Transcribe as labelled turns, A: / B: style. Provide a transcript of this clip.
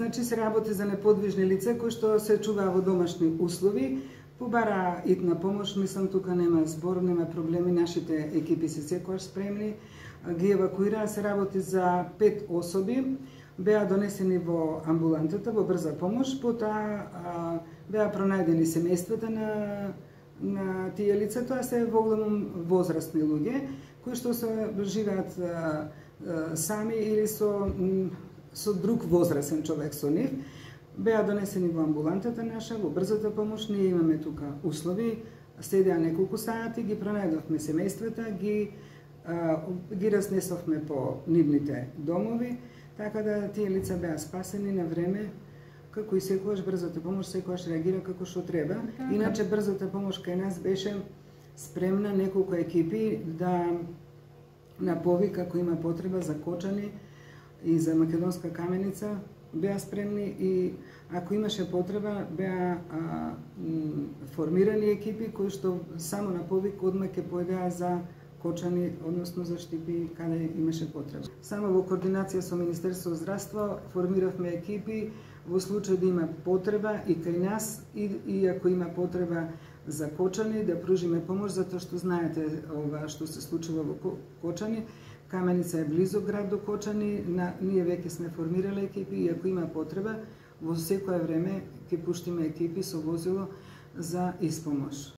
A: значи се работи за неподвижни лица кои што се чуваа во домашни услови, побараа итна помош, мислам тука нема збор, нема проблеми, нашите екипи се секогаш спремни, ги евакуираа, се работи за 5 особи, беа донесени во амбулантата, во брза помош, потоа беа пронајдени семејствата на тие лица, тоа се во големум возрастни луѓе, кои што живеат сами или со друг возрастен човек со нив, беа донесени во амбулантата наша, во брзата помош, ние имаме тука услови, седеа неколку сати, ги пронајдовме семејствата, ги разнесовме по нивните домови, така да тие лица беа спасени на време, како и секогаш брзата помош секогаш реагира како што треба. Иначе брзата помош кај нас беше спремна неколку екипи да на повик ако има потреба за Кочани и за Македонска Каменица, беа спремни и ако имаше потреба беа формирани екипи кои што само на повик одма ќе појдеа за Кочани, односно за Штипи, каде имаше потреба. Само во координација со Министерството здравство формиравме екипи во случај да има потреба и кај нас и ако има потреба за Кочани да пружиме помош, затоа што знаете ова што се случува во Кочани. Каменица е близо град до Кочани, ние веќе сме формирале екипи и ако има потреба, во секое време ќе пуштиме екипи со возило за испомош.